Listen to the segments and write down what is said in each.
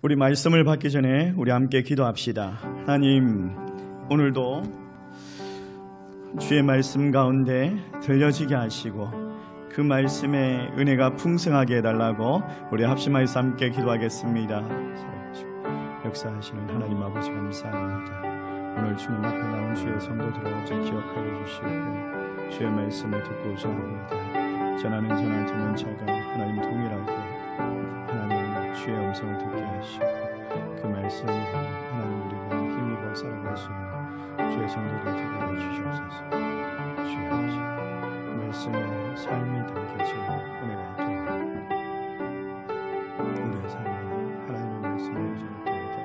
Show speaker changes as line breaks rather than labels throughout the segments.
우리 말씀을 받기 전에 우리 함께 기도합시다. 하나님, 오늘도 주의 말씀 가운데 들려지게 하시고 그 말씀의 은혜가 풍성하게 해달라고 우리 합심하여서 함께 기도하겠습니다. 역사하시는 하나님 아버지 감사합니다. 오늘 주님 앞에 나온 주의 성도들을 어제 기억하여 주시고 주의 말씀을 듣고 전합니다. 전하는 자나 듣는 자가 하나님 동일하게 하나님 주의 음성을 듣게 하시고 그 말씀으로 하나님 우리가 힘입어 살아갈 수 있는 주의 성도들 되게 하여 주시옵소서. 주의 말씀의 삶이 담겨진 은혜가 있도록 우리의 삶에 하나님의 말씀을 전하게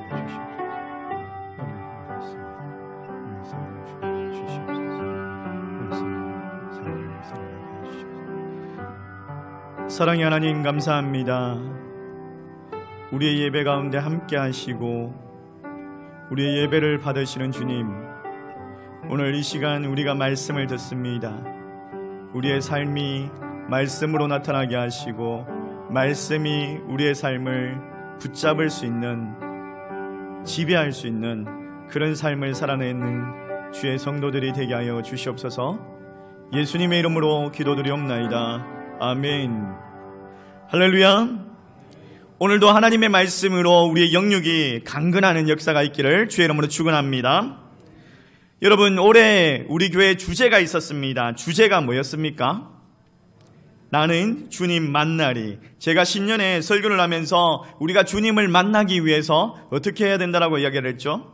하여 주시옵소서. 오늘 말씀을 주게 주시옵소서. 말씀을 삶을 살아가게 해주시옵소서. 사랑의 하나님 감사합니다. 우리의 예배 가운데 함께 하시고 우리의 예배를 받으시는 주님, 오늘 이 시간 우리가 말씀을 듣습니다. 우리의 삶이 말씀으로 나타나게 하시고 말씀이 우리의 삶을 붙잡을 수 있는, 지배할 수 있는 그런 삶을 살아내는 주의 성도들이 되게 하여 주시옵소서. 예수님의 이름으로 기도드리옵나이다. 아멘. 할렐루야. 오늘도 하나님의 말씀으로 우리의 영육이 강건하는 역사가 있기를 주의 이름으로 축원합니다. 여러분, 올해 우리 교회 주제가 있었습니다. 주제가 뭐였습니까? 나는 주님 만나리. 제가 신년에 설교를 하면서 우리가 주님을 만나기 위해서 어떻게 해야 된다라고 이야기를 했죠?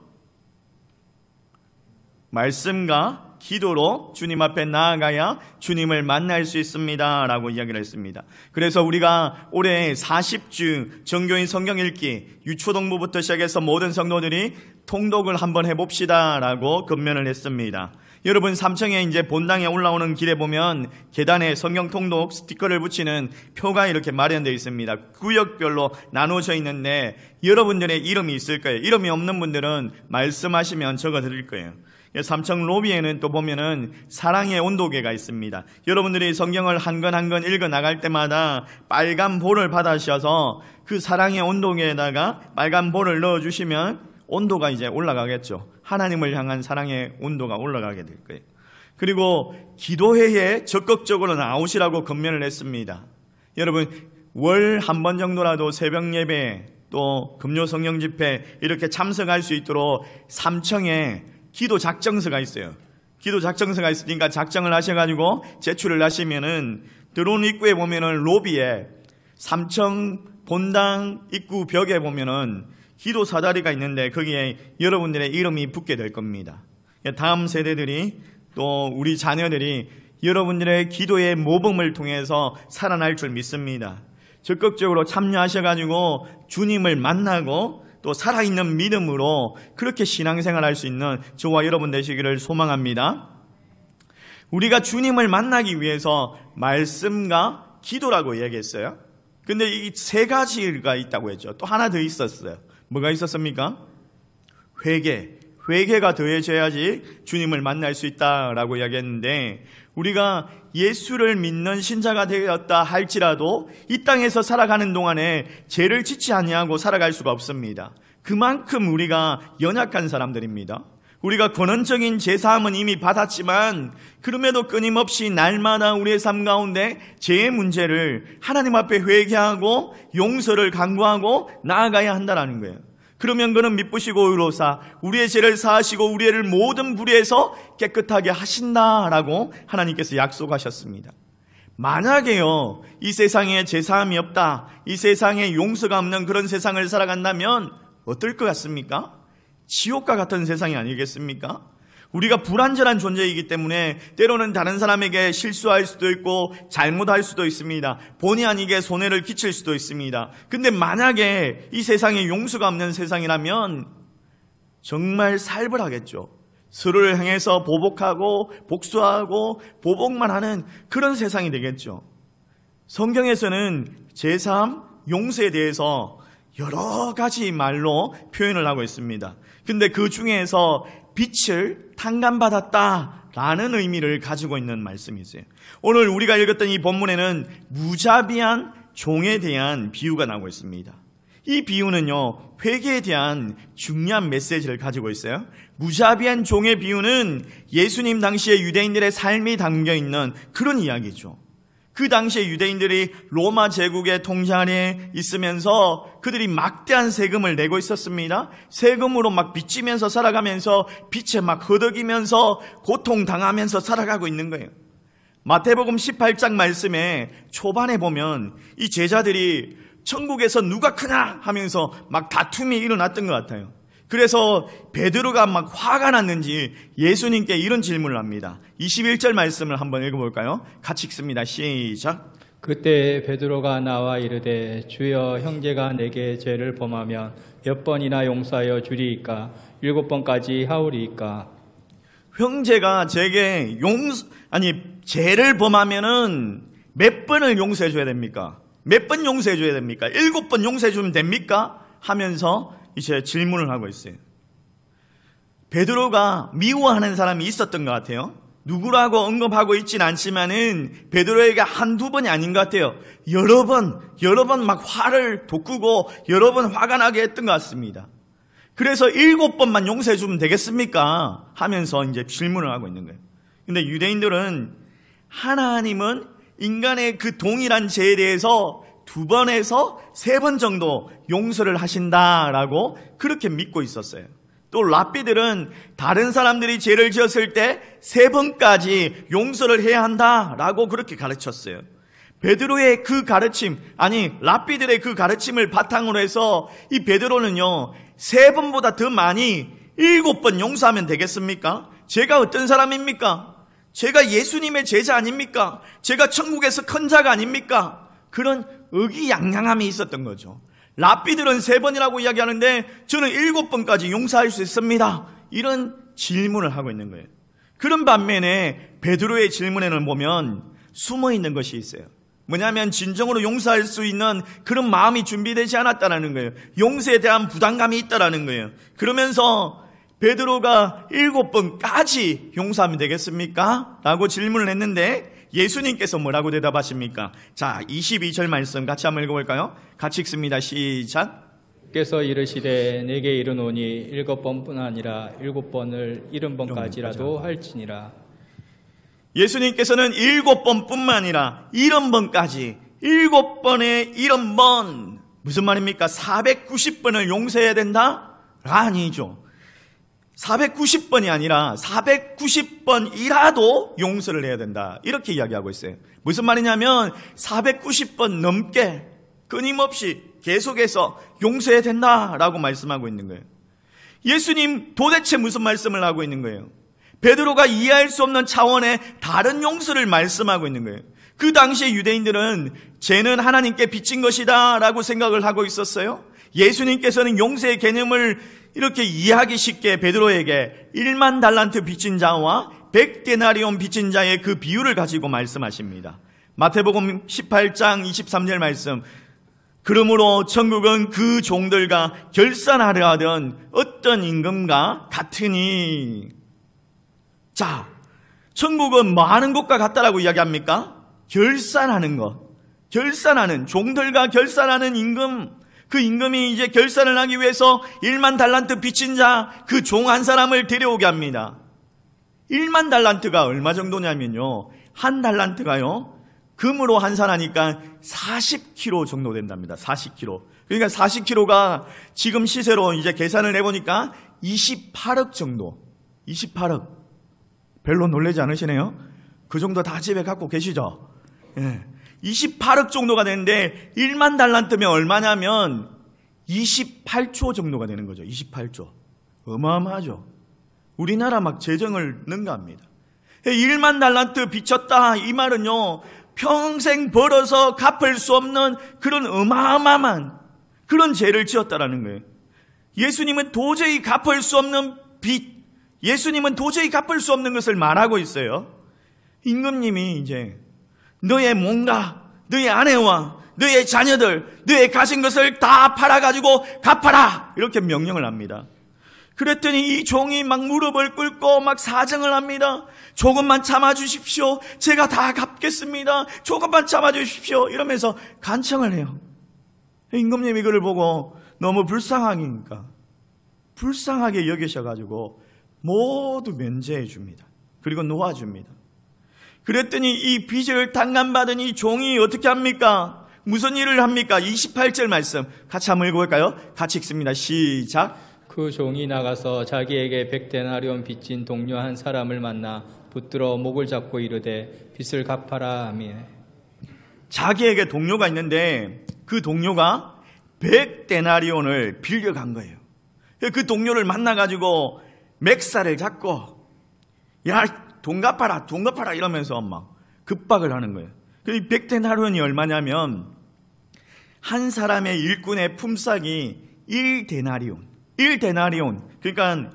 말씀과 기도로 주님 앞에 나아가야 주님을 만날 수 있습니다 라고 이야기를 했습니다. 그래서 우리가 올해 40주 정교인 성경 읽기, 유초동부부터 시작해서 모든 성도들이 통독을 한번 해봅시다 라고 건면을 했습니다. 여러분, 3층에 이제 본당에 올라오는 길에 보면 계단에 성경 통독 스티커를 붙이는 표가 이렇게 마련되어 있습니다. 구역별로 나누어져 있는데 여러분들의 이름이 있을 거예요. 이름이 없는 분들은 말씀하시면 적어 드릴 거예요. 3층 로비에는 또 보면은 사랑의 온도계가 있습니다. 여러분들이 성경을 한 권 한 권 읽어 나갈 때마다 빨간 볼을 받으셔서 그 사랑의 온도계에다가 빨간 볼을 넣어주시면 온도가 이제 올라가겠죠. 하나님을 향한 사랑의 온도가 올라가게 될 거예요. 그리고 기도회에 적극적으로 나오시라고 건면을 했습니다. 여러분, 월 한 번 정도라도 새벽 예배 또 금요 성령 집회 이렇게 참석할 수 있도록 3층에 기도 작정서가 있어요. 기도 작정서가 있으니까 작정을 하셔가지고 제출을 하시면은 들어오는 입구에 보면은 로비에 3층 본당 입구 벽에 보면은 기도 사다리가 있는데 거기에 여러분들의 이름이 붙게 될 겁니다. 다음 세대들이 또 우리 자녀들이 여러분들의 기도의 모범을 통해서 살아날 줄 믿습니다. 적극적으로 참여하셔가지고 주님을 만나고 또 살아있는 믿음으로 그렇게 신앙생활할 수 있는 저와 여러분 되시기를 소망합니다. 우리가 주님을 만나기 위해서 말씀과 기도라고 이야기했어요. 근데 이 세 가지가 있다고 했죠. 또 하나 더 있었어요. 뭐가 있었습니까? 회개가 더해져야지 주님을 만날 수 있다라고 이야기했는데, 우리가 예수를 믿는 신자가 되었다 할지라도 이 땅에서 살아가는 동안에 죄를 짓지 아니하고 살아갈 수가 없습니다. 그만큼 우리가 연약한 사람들입니다. 우리가 권원적인 제사함은 이미 받았지만 그럼에도 끊임없이 날마다 우리의 삶 가운데 죄의 문제를 하나님 앞에 회개하고 용서를 간구하고 나아가야 한다는 거예요. 그러면 그는 미쁘시고 의로사 우리의 죄를 사하시고 우리를 모든 불의에서 깨끗하게 하신다라고 하나님께서 약속하셨습니다. 만약에요, 이 세상에 제사함이 없다, 이 세상에 용서가 없는 그런 세상을 살아간다면 어떨 것 같습니까? 지옥과 같은 세상이 아니겠습니까? 우리가 불완전한 존재이기 때문에 때로는 다른 사람에게 실수할 수도 있고 잘못할 수도 있습니다. 본의 아니게 손해를 끼칠 수도 있습니다. 근데 만약에 이 세상에 용서가 없는 세상이라면 정말 살벌하겠죠. 서로를 향해서 보복하고 복수하고 보복만 하는 그런 세상이 되겠죠. 성경에서는 제사함, 용서에 대해서 여러 가지 말로 표현을 하고 있습니다. 근데 그 중에서 빛을 탕감받았다라는 의미를 가지고 있는 말씀이세요. 오늘 우리가 읽었던 이 본문에는 무자비한 종에 대한 비유가 나오고 있습니다. 이 비유는요, 회개에 대한 중요한 메시지를 가지고 있어요. 무자비한 종의 비유는 예수님 당시의 유대인들의 삶이 담겨있는 그런 이야기죠. 그 당시에 유대인들이 로마 제국의 통제 아래 있으면서 그들이 막대한 세금을 내고 있었습니다. 세금으로 막 빚지면서 살아가면서 빚에 막 허덕이면서 고통당하면서 살아가고 있는 거예요. 마태복음 18장 말씀에 초반에 보면 이 제자들이 천국에서 누가 크냐 하면서 막 다툼이 일어났던 것 같아요. 그래서 베드로가 막 화가 났는지 예수님께 이런 질문을 합니다. 21절 말씀을 한번 읽어볼까요? 같이 읽습니다. 시작.
그때 베드로가 나와 이르되 주여 형제가 내게 죄를 범하면 몇 번이나 용서하여 주리이까 7번까지 하오리이까.
형제가 제게 죄를 범하면은 몇 번을 용서해 줘야 됩니까? 몇 번 용서해 줘야 됩니까? 7번 용서해 주면 됩니까? 하면서 이제 질문을 하고 있어요. 베드로가 미워하는 사람이 있었던 것 같아요. 누구라고 언급하고 있진 않지만은 베드로에게 한두 번이 아닌 것 같아요. 여러 번 막 화를 돋구고 여러 번 화가 나게 했던 것 같습니다. 그래서 7번만 용서해 주면 되겠습니까? 하면서 이제 질문을 하고 있는 거예요. 근데 유대인들은 하나님은 인간의 그 동일한 죄에 대해서 2번에서 3번 정도 용서를 하신다라고 그렇게 믿고 있었어요. 또 랍비들은 다른 사람들이 죄를 지었을 때 3번까지 용서를 해야 한다라고 그렇게 가르쳤어요. 베드로의 그 가르침, 랍비들의 그 가르침을 바탕으로 해서 이 베드로는요, 3번보다 더 많이 7번 용서하면 되겠습니까? 제가 어떤 사람입니까? 제가 예수님의 제자 아닙니까? 제가 천국에서 큰 자가 아닙니까? 그런 의기양양함이 있었던 거죠. 랍비들은 3번이라고 이야기하는데 저는 7번까지 용서할 수 있습니다. 이런 질문을 하고 있는 거예요. 그런 반면에 베드로의 질문에는 보면 숨어있는 것이 있어요. 뭐냐면 진정으로 용서할 수 있는 그런 마음이 준비되지 않았다는 거예요. 용서에 대한 부담감이 있다는 거예요. 그러면서 베드로가 7번까지 용서하면 되겠습니까? 라고 질문을 했는데 예수님께서 뭐라고 대답하십니까? 자, 22절 말씀 같이 한번 읽어볼까요? 같이 읽습니다. 시작.
께서 이르시되 내게 이르노니 7번뿐 아니라 7번을 70번까지라도 할지니라.
예수님께서는 7번뿐만 아니라 70번까지 7번에 70번 무슨 말입니까? 490번을 용서해야 된다? 아니죠. 490번이 아니라 490번이라도 용서를 해야 된다. 이렇게 이야기하고 있어요. 무슨 말이냐면 490번 넘게 끊임없이 계속해서 용서해야 된다라고 말씀하고 있는 거예요. 예수님 도대체 무슨 말씀을 하고 있는 거예요? 베드로가 이해할 수 없는 차원의 다른 용서를 말씀하고 있는 거예요. 그 당시에 유대인들은 죄는 하나님께 빚진 것이다 라고 생각을 하고 있었어요. 예수님께서는 용서의 개념을 이렇게 이해하기 쉽게 베드로에게 1만 달란트 빚진 자와 100데나리온 빚진 자의 그 비유를 가지고 말씀하십니다. 마태복음 18장 23절 말씀. 그러므로 천국은 그 종들과 결산하려 하던 어떤 임금과 같으니. 자, 천국은 뭐 하는 것과 같다라고 이야기합니까? 결산하는 것. 결산하는, 종들과 결산하는 임금. 그 임금이 이제 결산을 하기 위해서 1만 달란트 빚진 자, 그 종 한 사람을 데려오게 합니다. 1만 달란트가 얼마 정도냐면요, 한 달란트가요, 금으로 환산하니까 40kg 정도 된답니다. 40kg. 그러니까 40kg가 지금 시세로 이제 계산을 해보니까 28억 정도. 28억. 별로 놀라지 않으시네요? 그 정도 다 집에 갖고 계시죠? 예. 28억 정도가 되는데 1만 달란트면 얼마냐면 28조 정도가 되는 거죠. 28조. 어마어마하죠. 우리나라 막 재정을 능가합니다. 1만 달란트 빚졌다 이 말은요, 평생 벌어서 갚을 수 없는 그런 어마어마한 그런 죄를 지었다라는 거예요. 예수님은 도저히 갚을 수 없는 빚, 예수님은 도저히 갚을 수 없는 것을 말하고 있어요. 임금님이 이제 너의 몸과 너의 아내와 너의 자녀들, 너의 가진 것을 다 팔아가지고 갚아라, 이렇게 명령을 합니다. 그랬더니 이 종이 막 무릎을 꿇고 막 사정을 합니다. 조금만 참아주십시오. 제가 다 갚겠습니다. 조금만 참아주십시오. 이러면서 간청을 해요. 임금님이 그를 보고 너무 불쌍하니까 불쌍하게 여기셔가지고 모두 면제해 줍니다. 그리고 놓아줍니다. 그랬더니 이 빚을 당감받은 이 종이 어떻게 합니까? 무슨 일을 합니까? 28절 말씀 같이 한번 읽어볼까요? 같이 읽습니다. 시작.
그 종이 나가서 자기에게 100데나리온 빚진 동료 한 사람을 만나 붙들어 목을 잡고 이르되 빚을 갚아라 하며.
자기에게 동료가 있는데 그 동료가 100데나리온을 빌려간 거예요. 그 동료를 만나가지고 맥살을 잡고 야 돈 갚아라 돈 갚아라 이러면서 막 급박을 하는 거예요. 그 100데나리온이 얼마냐면 한 사람의 일꾼의 품삯이 1데나리온 그러니까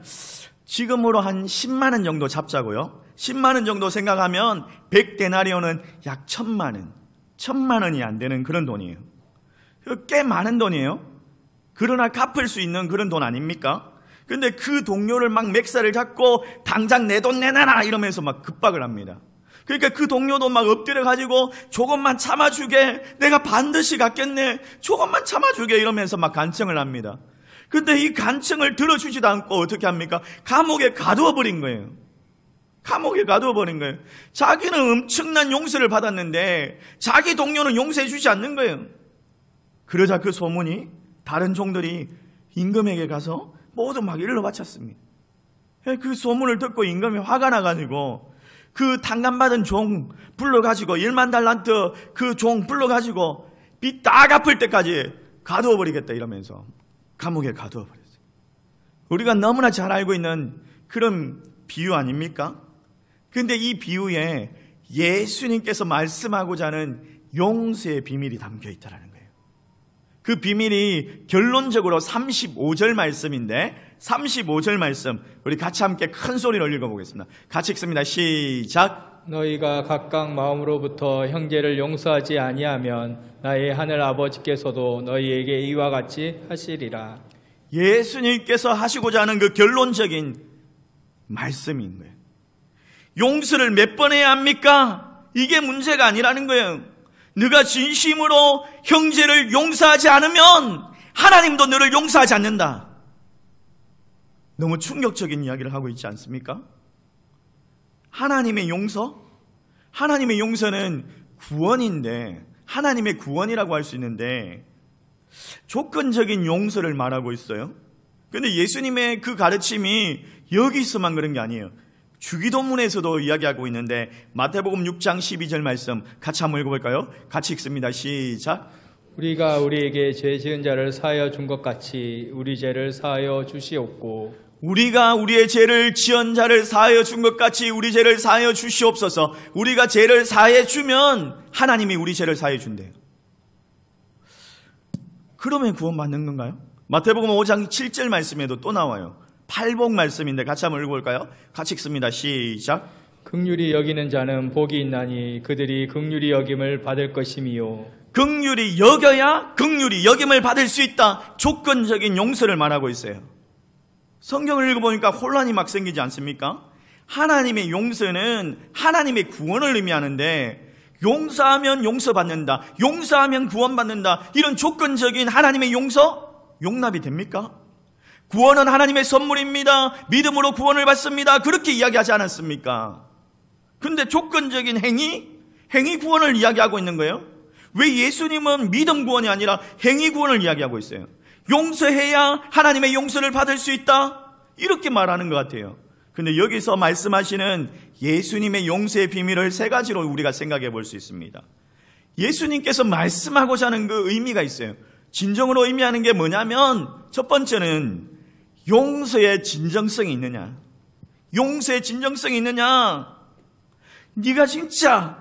지금으로 한 10만 원 정도 잡자고요. 10만 원 정도 생각하면 100데나리온은 약 1000만 원이 안 되는 그런 돈이에요. 꽤 많은 돈이에요. 그러나 갚을 수 있는 그런 돈 아닙니까? 근데 그 동료를 막 맥살을 잡고 당장 내 돈 내놔라 이러면서 막 급박을 합니다. 그러니까 그 동료도 막 엎드려가지고 조금만 참아주게 내가 반드시 갚겠네 조금만 참아주게 이러면서 막 간청을 합니다. 근데 이 간청을 들어주지도 않고 어떻게 합니까? 감옥에 가두어 버린 거예요. 감옥에 가두어 버린 거예요. 자기는 엄청난 용서를 받았는데 자기 동료는 용서해 주지 않는 거예요. 그러자 그 소문이 다른 종들이 임금에게 가서 모두 막 일러 바쳤습니다. 그 소문을 듣고 임금이 화가 나가지고 그 당감받은 종 불러가지고 1만 달란트 그 종 불러가지고 빚 다 갚을 때까지 가두어 버리겠다 이러면서 감옥에 가두어 버렸어요. 우리가 너무나 잘 알고 있는 그런 비유 아닙니까? 근데 이 비유에 예수님께서 말씀하고자 하는 용서의 비밀이 담겨 있다는 거예요. 그 비밀이 결론적으로 35절 말씀인데 35절 말씀 우리 같이 함께 큰 소리로 읽어보겠습니다. 같이 읽습니다. 시작.
너희가 각각 마음으로부터 형제를 용서하지 아니하면 나의 하늘 아버지께서도 너희에게 이와 같이 하시리라.
예수님께서 하시고자 하는 그 결론적인 말씀인 거예요. 용서를 몇 번 해야 합니까? 이게 문제가 아니라는 거예요. 네가 진심으로 형제를 용서하지 않으면 하나님도 너를 용서하지 않는다. 너무 충격적인 이야기를 하고 있지 않습니까? 하나님의 용서? 하나님의 용서는 구원인데 하나님의 구원이라고 할 수 있는데 조건적인 용서를 말하고 있어요. 그런데 예수님의 그 가르침이 여기서만 그런 게 아니에요. 주기도문에서도 이야기하고 있는데 마태복음 6장 12절 말씀 같이 한번 읽어볼까요? 같이 읽습니다. 시작.
우리가 우리에게 죄 지은 자를 사하여 준 것 같이 우리 죄를 사하여 주시옵고
우리가 우리의 죄를 지은 자를 사하여 준 것 같이 우리 죄를 사하여 주시옵소서. 우리가 죄를 사해 주면 하나님이 우리 죄를 사해 준대요. 그러면 구원받는 건가요? 마태복음 5장 7절 말씀에도 또 나와요. 팔복 말씀인데 같이 한번 읽어볼까요? 같이 읽습니다. 시작.
긍휼히 여기는 자는 복이 있나니 그들이 긍휼히 여김을 받을 것이미요.
긍휼히 여겨야 긍휼히 여김을 받을 수 있다. 조건적인 용서를 말하고 있어요. 성경을 읽어보니까 혼란이 막 생기지 않습니까? 하나님의 용서는 하나님의 구원을 의미하는데 용서하면 용서받는다, 용서하면 구원받는다, 이런 조건적인 하나님의 용서 용납이 됩니까? 구원은 하나님의 선물입니다. 믿음으로 구원을 받습니다. 그렇게 이야기하지 않았습니까? 근데 조건적인 행위 구원을 이야기하고 있는 거예요. 왜 예수님은 믿음 구원이 아니라 행위 구원을 이야기하고 있어요? 용서해야 하나님의 용서를 받을 수 있다? 이렇게 말하는 것 같아요. 근데 여기서 말씀하시는 예수님의 용서의 비밀을 세 가지로 우리가 생각해 볼 수 있습니다. 예수님께서 말씀하고자 하는 그 의미가 있어요. 진정으로 의미하는 게 뭐냐면 첫 번째는 용서의 진정성이 있느냐. 용서의 진정성이 있느냐. 네가 진짜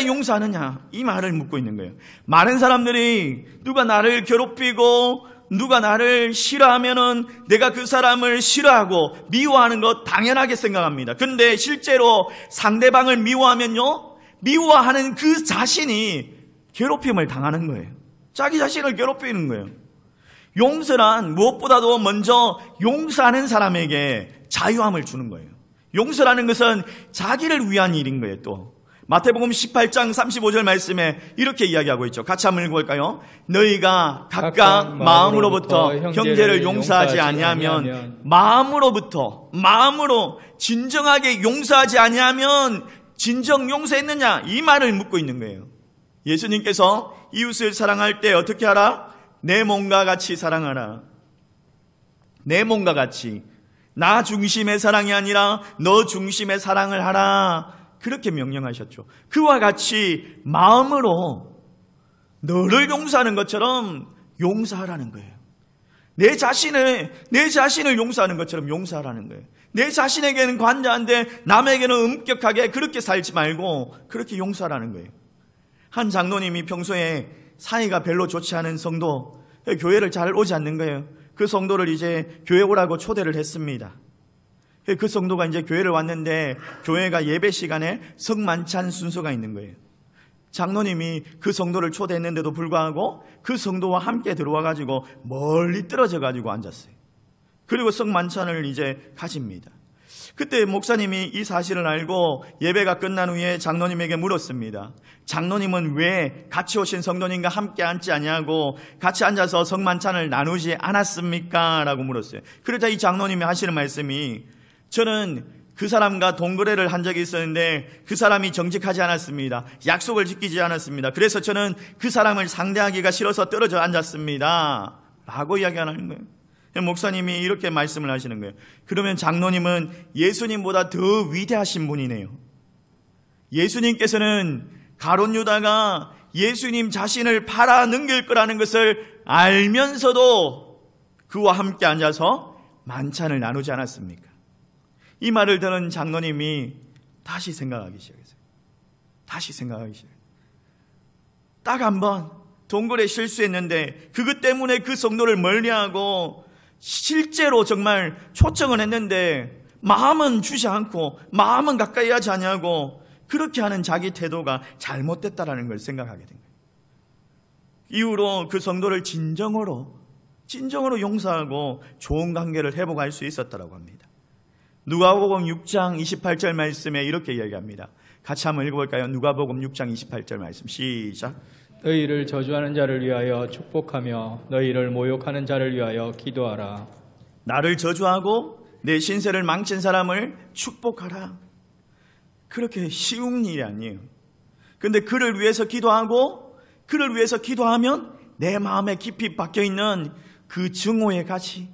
용서하느냐. 이 말을 묻고 있는 거예요. 많은 사람들이 누가 나를 괴롭히고 누가 나를 싫어하면은 내가 그 사람을 싫어하고 미워하는 것 당연하게 생각합니다. 근데 실제로 상대방을 미워하면요, 미워하는 그 자신이 괴롭힘을 당하는 거예요. 자기 자신을 괴롭히는 거예요. 용서란 무엇보다도 먼저 용서하는 사람에게 자유함을 주는 거예요. 용서라는 것은 자기를 위한 일인 거예요. 또 마태복음 18장 35절 말씀에 이렇게 이야기하고 있죠. 같이 한번 읽어볼까요? 너희가 각각 마음으로부터 형제를 용서하지 아니하면 마음으로 진정하게 용서하지 아니하면 진정 용서했느냐? 이 말을 묻고 있는 거예요. 예수님께서 이웃을 사랑할 때 어떻게 하라? 내 몸과 같이 사랑하라. 내 몸과 같이. 나 중심의 사랑이 아니라 너 중심의 사랑을 하라. 그렇게 명령하셨죠. 그와 같이 마음으로 너를 용서하는 것처럼 용서하라는 거예요. 내 자신을 용서하는 것처럼 용서하라는 거예요. 내 자신에게는 관대한데 남에게는 엄격하게 그렇게 살지 말고 그렇게 용서하라는 거예요. 한 장로님이 평소에 사이가 별로 좋지 않은 성도, 교회를 잘 오지 않는 거예요. 그 성도를 이제 교회 오라고 초대를 했습니다. 그 성도가 이제 교회를 왔는데 교회가 예배 시간에 성만찬 순서가 있는 거예요. 장로님이 그 성도를 초대했는데도 불구하고 그 성도와 함께 들어와가지고 멀리 떨어져가지고 앉았어요. 그리고 성만찬을 이제 가집니다. 그때 목사님이 이 사실을 알고 예배가 끝난 후에 장로님에게 물었습니다. 장로님은 왜 같이 오신 성도님과 함께 앉지 않냐고 같이 앉아서 성만찬을 나누지 않았습니까? 라고 물었어요. 그러자 이 장로님이 하시는 말씀이 저는 그 사람과 동거래를 한 적이 있었는데 그 사람이 정직하지 않았습니다. 약속을 지키지 않았습니다. 그래서 저는 그 사람을 상대하기가 싫어서 떨어져 앉았습니다. 라고 이야기하는 거예요. 목사님이 이렇게 말씀을 하시는 거예요. 그러면 장로님은 예수님보다 더 위대하신 분이네요. 예수님께서는 가룟 유다가 예수님 자신을 팔아 넘길 거라는 것을 알면서도 그와 함께 앉아서 만찬을 나누지 않았습니까? 이 말을 들은 장로님이 다시 생각하기 시작했어요. 딱 한 번 동굴에 실수했는데 그것 때문에 그 성도를 멀리하고 실제로 정말 초청을 했는데 마음은 주지 않고 마음은 가까이 하지 않냐고 그렇게 하는 자기 태도가 잘못됐다라는 걸 생각하게 된 거예요. 이후로 그 성도를 진정으로 용서하고 좋은 관계를 회복할 수 있었다라고 합니다. 누가복음 6장 28절 말씀에 이렇게 이야기합니다. 같이 한번 읽어볼까요? 누가복음 6장 28절 말씀 시작.
너희를 저주하는 자를 위하여 축복하며 너희를 모욕하는 자를 위하여 기도하라.
나를 저주하고 내 신세를 망친 사람을 축복하라. 그렇게 쉬운 일이 아니에요. 그런데 그를 위해서 기도하면 내 마음에 깊이 박혀있는 그 증오의 가시,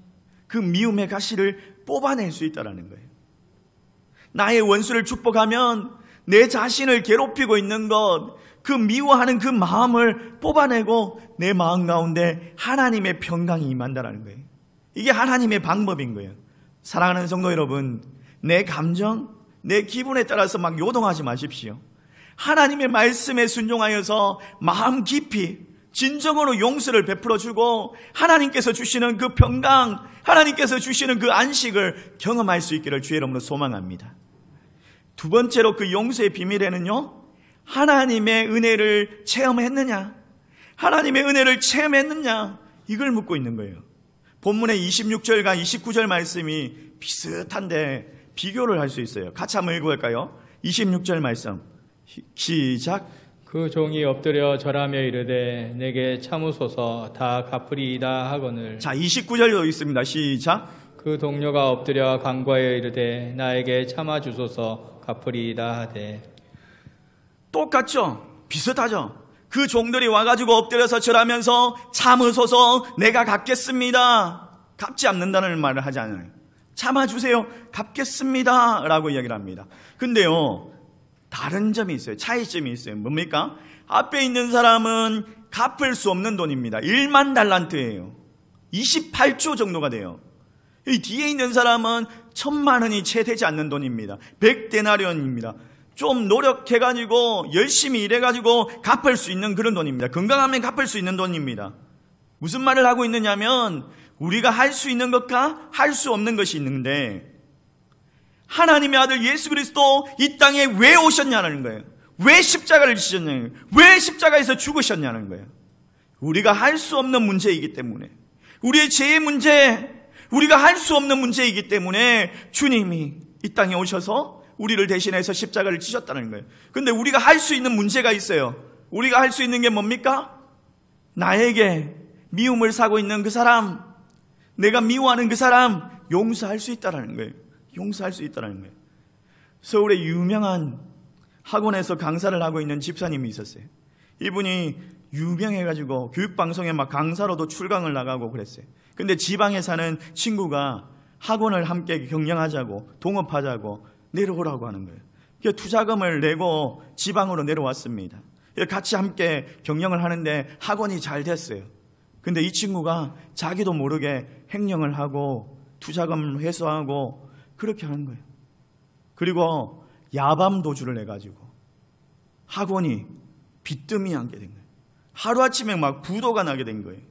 그 미움의 가시를 뽑아낼 수 있다는 거예요. 나의 원수를 축복하면 내 자신을 괴롭히고 있는 것, 그 미워하는 그 마음을 뽑아내고 내 마음 가운데 하나님의 평강이 임한다는 거예요. 이게 하나님의 방법인 거예요. 사랑하는 성도 여러분, 내 감정, 내 기분에 따라서 막 요동하지 마십시오. 하나님의 말씀에 순종하여서 마음 깊이 진정으로 용서를 베풀어주고 하나님께서 주시는 그 평강, 하나님께서 주시는 그 안식을 경험할 수 있기를 주의 이름으로 소망합니다. 두 번째로 그 용서의 비밀에는요, 하나님의 은혜를 체험했느냐, 이걸 묻고 있는 거예요. 본문의 26절과 29절 말씀이 비슷한데 비교를 할 수 있어요. 같이 한번 읽어볼까요? 26절 말씀 시작.
그 종이 엎드려 절하며 이르되 내게 참으소서 다 갚으리이다 하거늘.
자, 29절도 있습니다. 시작.
그 동료가 엎드려 간구하여 이르되 나에게 참아주소서 갚으리이다 하되.
똑같죠? 비슷하죠? 그 종들이 와가지고 엎드려서 절하면서 참으소서 내가 갚겠습니다. 갚지 않는다는 말을 하지 않아요. 참아주세요. 갚겠습니다. 라고 이야기를 합니다. 근데요, 다른 점이 있어요. 차이점이 있어요. 뭡니까? 앞에 있는 사람은 갚을 수 없는 돈입니다. 1만 달란트예요. 28조 정도가 돼요. 이 뒤에 있는 사람은 1,000만 원이 채 되지 않는 돈입니다. 100데나리온입니다. 좀 노력해가지고 열심히 일해가지고 갚을 수 있는 그런 돈입니다. 건강하면 갚을 수 있는 돈입니다. 무슨 말을 하고 있느냐면 우리가 할 수 있는 것과 할 수 없는 것이 있는데 하나님의 아들 예수 그리스도 이 땅에 왜 오셨냐는 거예요. 왜 십자가를 지셨냐는 거예요. 왜 십자가에서 죽으셨냐는 거예요. 우리가 할 수 없는 문제이기 때문에, 우리의 죄의 문제, 우리가 할 수 없는 문제이기 때문에 주님이 이 땅에 오셔서 우리를 대신해서 십자가를 지셨다는 거예요. 근데 우리가 할 수 있는 문제가 있어요. 우리가 할 수 있는 게 뭡니까? 나에게 미움을 사고 있는 그 사람, 내가 미워하는 그 사람 용서할 수 있다는 거예요. 용서할 수 있다는 거예요. 서울의 유명한 학원에서 강사를 하고 있는 집사님이 있었어요. 이분이 유명해가지고 교육방송에 막 강사로도 출강을 나가고 그랬어요. 근데 지방에 사는 친구가 학원을 함께 경영하자고 동업하자고 내려오라고 하는 거예요. 그래서 투자금을 내고 지방으로 내려왔습니다. 같이 함께 경영을 하는데 학원이 잘 됐어요. 근데 이 친구가 자기도 모르게 횡령을 하고 투자금 회수하고 그렇게 하는 거예요. 그리고 야밤 도주를 해가지고 학원이 빚더미 하게 된 거예요. 하루아침에 막 부도가 나게 된 거예요.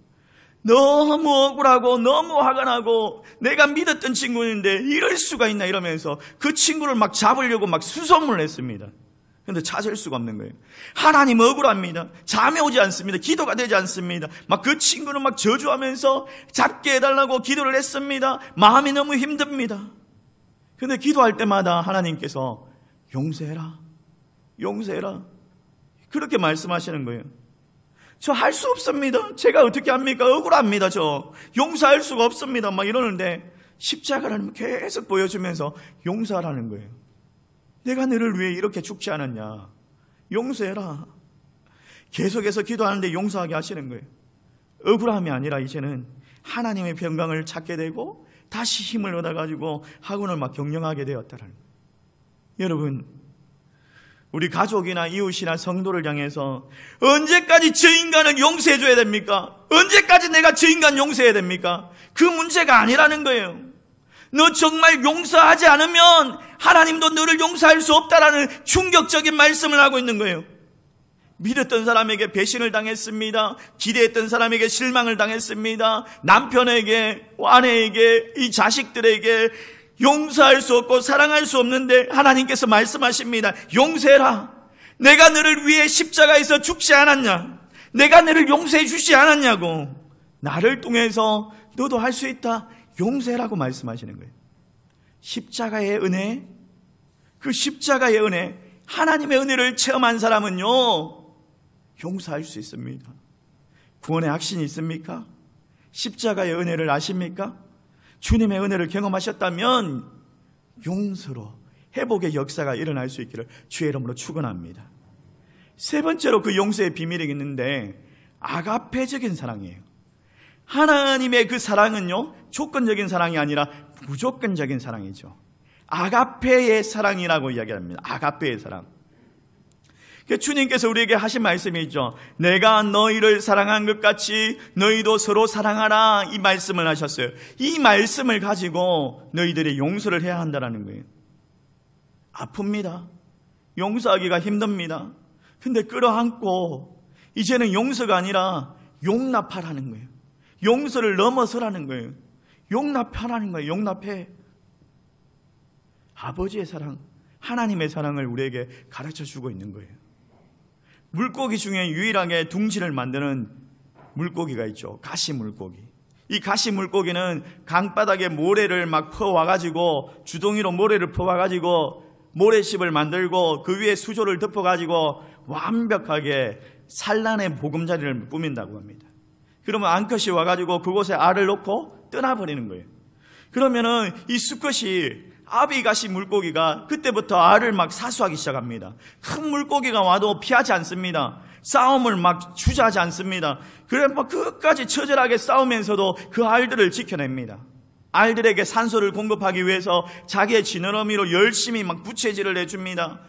너무 억울하고 너무 화가 나고 내가 믿었던 친구인데 이럴 수가 있나 이러면서 그 친구를 막 잡으려고 막 수소문을 했습니다. 그런데 찾을 수가 없는 거예요. 하나님 억울합니다. 잠이 오지 않습니다. 기도가 되지 않습니다. 막 그 친구는 막 저주하면서 잡게 해달라고 기도를 했습니다. 마음이 너무 힘듭니다. 그런데 기도할 때마다 하나님께서 용서해라, 용서해라 그렇게 말씀하시는 거예요. 저 할 수 없습니다. 제가 어떻게 합니까? 억울합니다. 저 용서할 수가 없습니다. 막 이러는데 십자가를 계속 보여주면서 용서하라는 거예요. 내가 너를 위해 이렇게 죽지 않았냐? 용서해라. 계속해서 기도하는데 용서하게 하시는 거예요. 억울함이 아니라 이제는 하나님의 평강을 찾게 되고 다시 힘을 얻어가지고 학원을 막 경영하게 되었다는 거예요. 여러분, 우리 가족이나 이웃이나 성도를 향해서 언제까지 저 인간을 용서해줘야 됩니까? 언제까지 내가 저 인간 용서해야 됩니까? 그 문제가 아니라는 거예요. 너 정말 용서하지 않으면 하나님도 너를 용서할 수 없다라는 충격적인 말씀을 하고 있는 거예요. 믿었던 사람에게 배신을 당했습니다. 기대했던 사람에게 실망을 당했습니다. 남편에게, 아내에게, 이 자식들에게 용서할 수 없고 사랑할 수 없는데 하나님께서 말씀하십니다. 용서해라. 내가 너를 위해 십자가에서 죽지 않았냐? 내가 너를 용서해 주지 않았냐고. 나를 통해서 너도 할 수 있다. 용서해라고 말씀하시는 거예요. 십자가의 은혜, 그 십자가의 은혜, 하나님의 은혜를 체험한 사람은요, 용서할 수 있습니다. 구원의 확신이 있습니까? 십자가의 은혜를 아십니까? 주님의 은혜를 경험하셨다면 용서로 회복의 역사가 일어날 수 있기를 주의 이름으로 축원합니다. 세 번째로 그 용서의 비밀이 있는데 아가페적인 사랑이에요. 하나님의 그 사랑은요, 조건적인 사랑이 아니라 무조건적인 사랑이죠. 아가페의 사랑이라고 이야기합니다. 아가페의 사랑. 주님께서 우리에게 하신 말씀이 있죠. 내가 너희를 사랑한 것 같이 너희도 서로 사랑하라, 이 말씀을 하셨어요. 이 말씀을 가지고 너희들이 용서를 해야 한다는 거예요. 아픕니다. 용서하기가 힘듭니다. 근데 끌어안고 이제는 용서가 아니라 용납하라는 거예요. 용서를 넘어서라는 거예요. 용납하라는 거예요. 용납해. 아버지의 사랑, 하나님의 사랑을 우리에게 가르쳐주고 있는 거예요. 물고기 중에 유일하게 둥지를 만드는 물고기가 있죠. 가시물고기. 이 가시물고기는 강바닥에 모래를 막 퍼와가지고, 주둥이로 모래를 퍼와가지고 모래십을 만들고 그 위에 수조를 덮어가지고 완벽하게 산란의 보금자리를 꾸민다고 합니다. 그러면 암컷이 와가지고 그곳에 알을 놓고 떠나버리는 거예요. 그러면은 이 수컷이, 아비가시 물고기가 그때부터 알을 막 사수하기 시작합니다. 큰 물고기가 와도 피하지 않습니다. 싸움을 막 주저하지 않습니다. 그래 막 끝까지 처절하게 싸우면서도 그 알들을 지켜냅니다. 알들에게 산소를 공급하기 위해서 자기의 지느러미로 열심히 막 부채질을 해줍니다.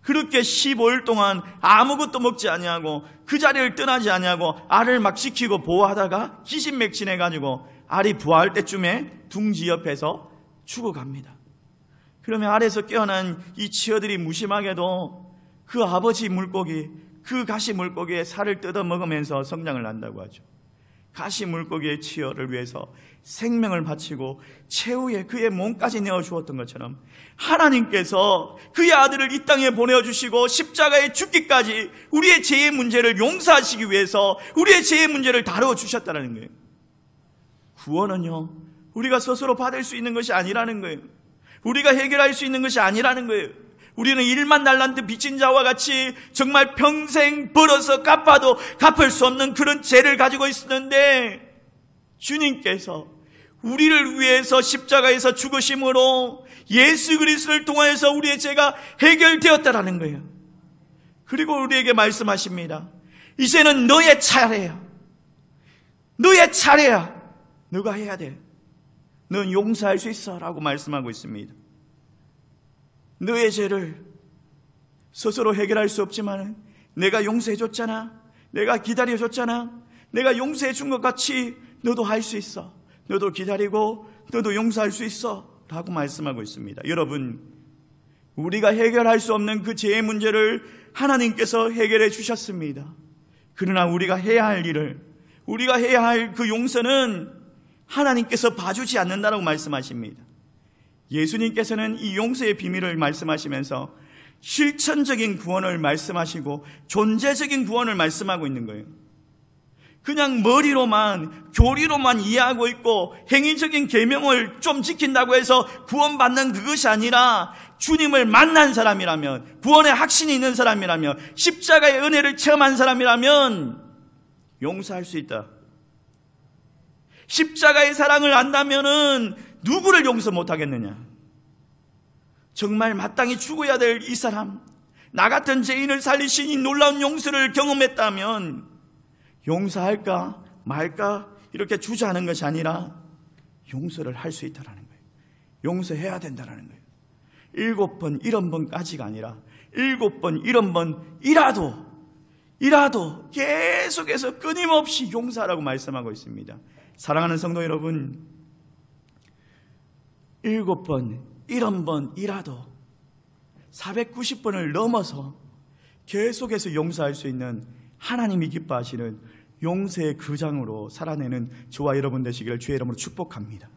그렇게 15일 동안 아무것도 먹지 아니하고 그 자리를 떠나지 아니하고 알을 막 지키고 보호하다가 기진맥진해가지고 알이 부화할 때쯤에 둥지 옆에서 죽어갑니다. 그러면 알에서 깨어난 이 치어들이 무심하게도 그 아버지 물고기, 그 가시 물고기의 살을 뜯어 먹으면서 성장을 한다고 하죠. 가시 물고기의 치어를 위해서 생명을 바치고 최후에 그의 몸까지 내어주었던 것처럼 하나님께서 그의 아들을 이 땅에 보내주시고 십자가에 죽기까지 우리의 죄의 문제를 용서하시기 위해서 우리의 죄의 문제를 다루어 주셨다는 거예요. 구원은요, 우리가 스스로 받을 수 있는 것이 아니라는 거예요. 우리가 해결할 수 있는 것이 아니라는 거예요. 우리는 1만 달란트 빚진 자와 같이 정말 평생 벌어서 갚아도 갚을 수 없는 그런 죄를 가지고 있었는데, 주님께서 우리를 위해서 십자가에서 죽으심으로 예수 그리스도를 통하여서 우리의 죄가 해결되었다라는 거예요. 그리고 우리에게 말씀하십니다. 이제는 너의 차례야. 너의 차례야. 너가 해야 돼. 넌 용서할 수 있어 라고 말씀하고 있습니다. 너의 죄를 스스로 해결할 수 없지만 내가 용서해 줬잖아. 내가 기다려 줬잖아. 내가 용서해 준 것 같이 너도 할 수 있어. 너도 기다리고 너도 용서할 수 있어 라고 말씀하고 있습니다. 여러분, 우리가 해결할 수 없는 그 죄의 문제를 하나님께서 해결해 주셨습니다. 그러나 우리가 해야 할 일을, 우리가 해야 할 그 용서는 하나님께서 봐주지 않는다라고 말씀하십니다. 예수님께서는 이 용서의 비밀을 말씀하시면서 실천적인 구원을 말씀하시고 존재적인 구원을 말씀하고 있는 거예요. 그냥 머리로만, 교리로만 이해하고 있고 행위적인 계명을 좀 지킨다고 해서 구원받는 그것이 아니라, 주님을 만난 사람이라면, 구원의 확신이 있는 사람이라면, 십자가의 은혜를 체험한 사람이라면 용서할 수 있다. 십자가의 사랑을 안다면은 누구를 용서 못하겠느냐? 정말 마땅히 죽어야 될 이 사람, 나 같은 죄인을 살리신 이 놀라운 용서를 경험했다면 용서할까 말까 이렇게 주저하는 것이 아니라 용서를 할 수 있다는 거예요. 용서해야 된다는 거예요. 7번, 70번까지가 아니라 7번, 70번이라도 계속해서 끊임없이 용서하라고 말씀하고 있습니다. 사랑하는 성도 여러분, 7번, 70번이라도 490번을 넘어서 계속해서 용서할 수 있는 하나님이 기뻐하시는 용서의 그 장으로 살아내는 저와 여러분 되시기를 주의 이름으로 축복합니다.